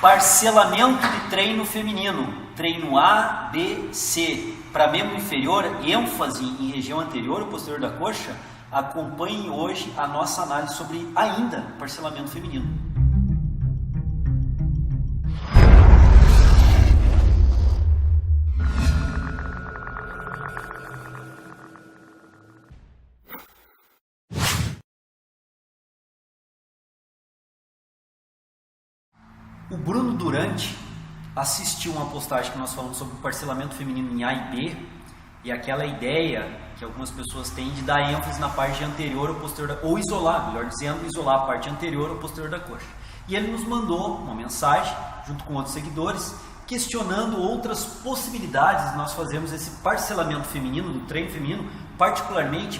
Parcelamento de treino feminino, treino A, B, C, para membro inferior, ênfase em região anterior ou posterior da coxa. Acompanhe hoje a nossa análise sobre ainda parcelamento feminino. O Bruno Durante assistiu uma postagem que nós falamos sobre o parcelamento feminino em A e B, e aquela ideia que algumas pessoas têm de dar ênfase na parte anterior ou posterior, ou isolar, melhor dizendo, isolar a parte anterior ou posterior da coxa. E ele nos mandou uma mensagem, junto com outros seguidores, questionando outras possibilidades de nós fazermos esse parcelamento feminino, do treino feminino,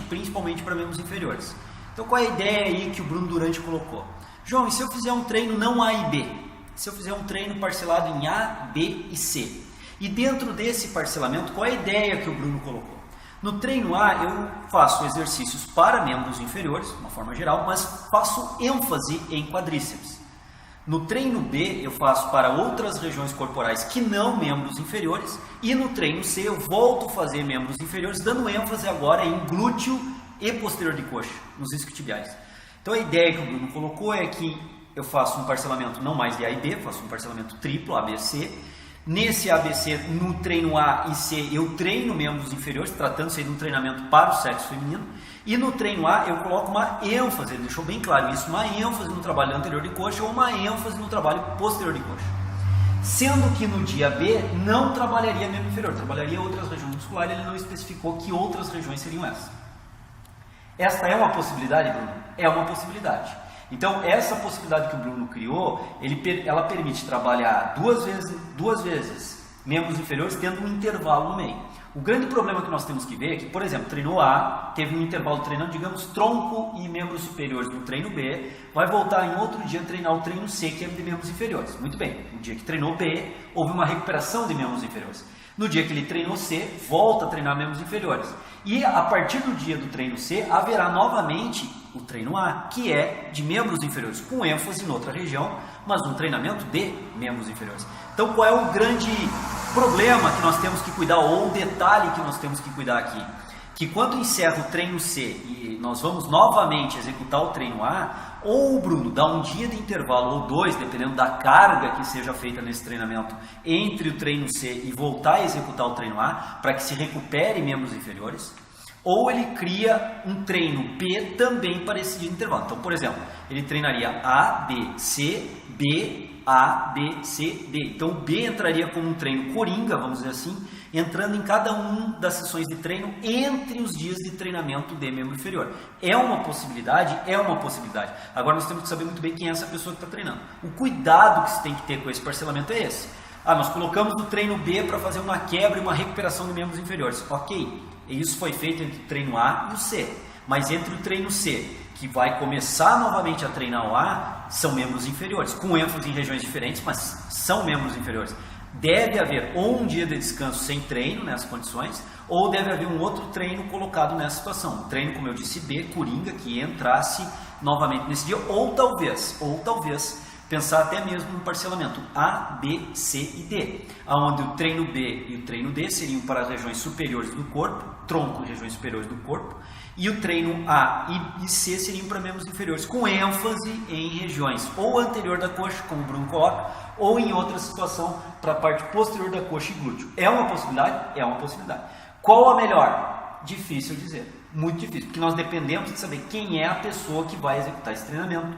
principalmente para membros inferiores. Então qual é a ideia aí que o Bruno Durante colocou? João, e se eu fizer um treino não A e B? Se eu fizer um treino parcelado em A, B e C? E dentro desse parcelamento, qual é a ideia que o Bruno colocou? No treino A, eu faço exercícios para membros inferiores, de uma forma geral, mas faço ênfase em quadríceps. No treino B, eu faço para outras regiões corporais que não membros inferiores. E no treino C, eu volto a fazer membros inferiores, dando ênfase agora em glúteo e posterior de coxa, nos isquiotibiais. Então a ideia que o Bruno colocou é que eu faço um parcelamento não mais de A e B, faço um parcelamento triplo, ABC. Nesse ABC, no treino A e C, eu treino membros inferiores, tratando-se de um treinamento para o sexo feminino. E no treino A, eu coloco uma ênfase, ele deixou bem claro isso, uma ênfase no trabalho anterior de coxa ou uma ênfase no trabalho posterior de coxa. Sendo que no dia B, não trabalharia membro inferior, trabalharia outras regiões musculares, ele não especificou que outras regiões seriam essas. Esta é uma possibilidade, Bruno? É uma possibilidade. Então, essa possibilidade que o Bruno criou, ela permite trabalhar duas vezes membros inferiores, tendo um intervalo no meio. O grande problema que nós temos que ver é que, por exemplo, treinou A, teve um intervalo treinando, digamos, tronco e membros superiores no treino B, vai voltar em outro dia treinar o treino C, que é de membros inferiores. Muito bem, no dia que treinou B, houve uma recuperação de membros inferiores. No dia que ele treinou C, volta a treinar membros inferiores. E a partir do dia do treino C, haverá novamente o treino A, que é de membros inferiores, com ênfase em outra região, mas um treinamento de membros inferiores. Então qual é o grande problema que nós temos que cuidar, ou o detalhe que nós temos que cuidar aqui? Que quando encerra o treino C e nós vamos novamente executar o treino A, ou o Bruno dá um dia de intervalo, ou dois, dependendo da carga que seja feita nesse treinamento, entre o treino C e voltar a executar o treino A, para que se recupere membros inferiores, ou ele cria um treino B também para esse dia de intervalo. Então, por exemplo, ele treinaria A, B, C, B, A, B, C, D. Então, o B entraria como um treino coringa, vamos dizer assim, entrando em cada uma das sessões de treino entre os dias de treinamento de membro inferior. É uma possibilidade? É uma possibilidade. Agora, nós temos que saber muito bem quem é essa pessoa que está treinando. O cuidado que se tem que ter com esse parcelamento é esse. Nós colocamos no treino B para fazer uma quebra e uma recuperação de membros inferiores. Ok, isso foi feito entre o treino A e o C. Mas entre o treino C, que vai começar novamente a treinar o A, são membros inferiores, com ênfase em regiões diferentes, mas são membros inferiores. Deve haver ou um dia de descanso sem treino nessas condições, ou deve haver um outro treino colocado nessa situação. Um treino, como eu disse, B, coringa, que entrasse novamente nesse dia, ou talvez, pensar até mesmo no parcelamento A, B, C e D, onde o treino B e o treino D seriam para as regiões superiores do corpo, tronco e regiões superiores do corpo, e o treino A e C seriam para membros inferiores, com ênfase em regiões ou anterior da coxa, como o Bruno coloca, ou em outra situação para a parte posterior da coxa e glúteo. É uma possibilidade? É uma possibilidade. Qual a melhor? Difícil dizer, muito difícil, porque nós dependemos de saber quem é a pessoa que vai executar esse treinamento,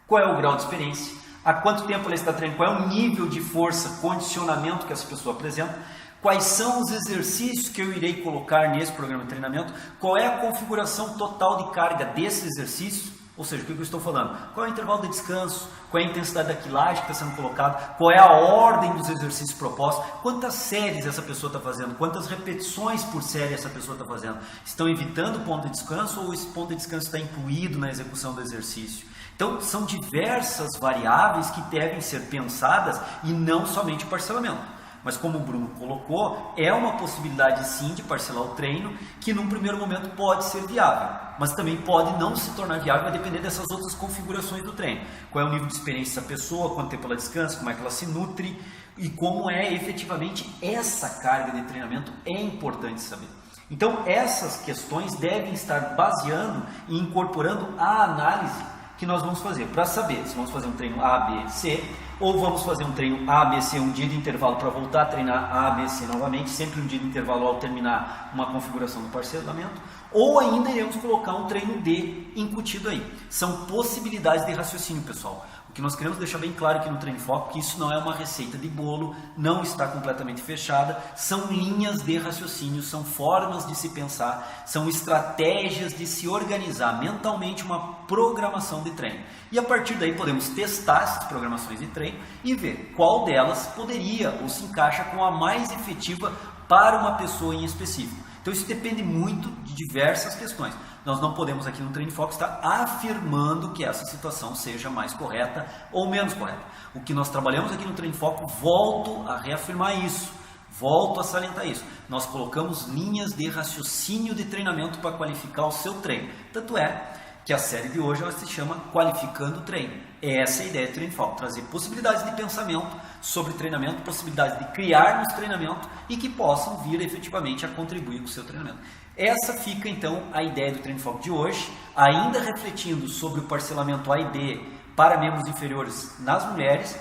qual é o grau de experiência, há quanto tempo ela está treinando, qual é o nível de força, condicionamento que essa pessoa apresenta, quais são os exercícios que eu irei colocar nesse programa de treinamento, qual é a configuração total de carga desses exercícios, ou seja, o que eu estou falando, qual é o intervalo de descanso, qual é a intensidade da quilagem que está sendo colocada, qual é a ordem dos exercícios propostos, quantas séries essa pessoa está fazendo, quantas repetições por série essa pessoa está fazendo, estão evitando o ponto de descanso ou esse ponto de descanso está incluído na execução do exercício. Então, são diversas variáveis que devem ser pensadas e não somente o parcelamento. Mas como o Bruno colocou, é uma possibilidade sim de parcelar o treino, que num primeiro momento pode ser viável, mas também pode não se tornar viável, vai depender dessas outras configurações do treino. Qual é o nível de experiência dessa pessoa, quanto tempo ela descansa, como é que ela se nutre e como é efetivamente essa carga de treinamento, é importante saber. Então essas questões devem estar baseando e incorporando a análise que nós vamos fazer, para saber se vamos fazer um treino A, B, C, ou vamos fazer um treino A, B, C, um dia de intervalo para voltar a treinar A, B, C novamente, sempre um dia de intervalo ao terminar uma configuração do parcelamento, ou ainda iremos colocar um treino D incutido aí. São possibilidades de raciocínio, pessoal. O que nós queremos deixar bem claro aqui no Treino em Foco, que isso não é uma receita de bolo, não está completamente fechada, são linhas de raciocínio, são formas de se pensar, são estratégias de se organizar mentalmente uma programação de treino. E a partir daí podemos testar essas programações de treino e ver qual delas poderia ou se encaixa com a mais efetiva para uma pessoa em específico. Então isso depende muito de diversas questões. Nós não podemos aqui no Treino em Foco estar afirmando que essa situação seja mais correta ou menos correta. O que nós trabalhamos aqui no Treino em Foco, volto a reafirmar isso, volto a salientar isso. Nós colocamos linhas de raciocínio de treinamento para qualificar o seu treino. Tanto é que a série de hoje ela se chama Qualificando o Treino. Essa é a ideia do Treino em Foco, trazer possibilidades de pensamento sobre treinamento, possibilidades de criarmos treinamento e que possam vir efetivamente a contribuir com o seu treinamento. Essa fica então a ideia do Treino em Foco de hoje, ainda refletindo sobre o parcelamento A e B para membros inferiores nas mulheres.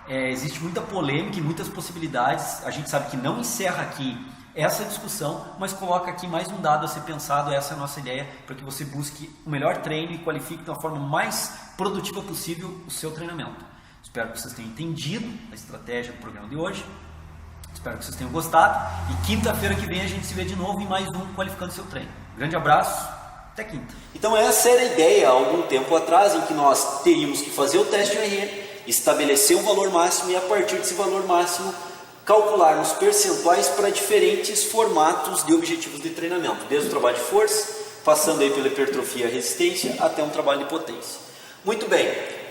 Existe muita polêmica e muitas possibilidades, a gente sabe que não encerra aqui essa discussão, mas coloca aqui mais um dado a ser pensado. Essa é a nossa ideia, para que você busque o melhor treino e qualifique de uma forma mais produtiva possível o seu treinamento. Espero que vocês tenham entendido a estratégia do programa de hoje, espero que vocês tenham gostado e quinta-feira que vem a gente se vê de novo em mais um Qualificando Seu Treino. Grande abraço, até quinta. Então essa era a ideia há algum tempo atrás, em que nós teríamos que fazer o teste ORN, estabelecer um valor máximo e a partir desse valor máximo calcularmos percentuais para diferentes formatos de objetivos de treinamento, desde o trabalho de força, passando aí pela hipertrofia e resistência, até um trabalho de potência. Muito bem,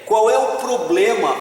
qual é o problema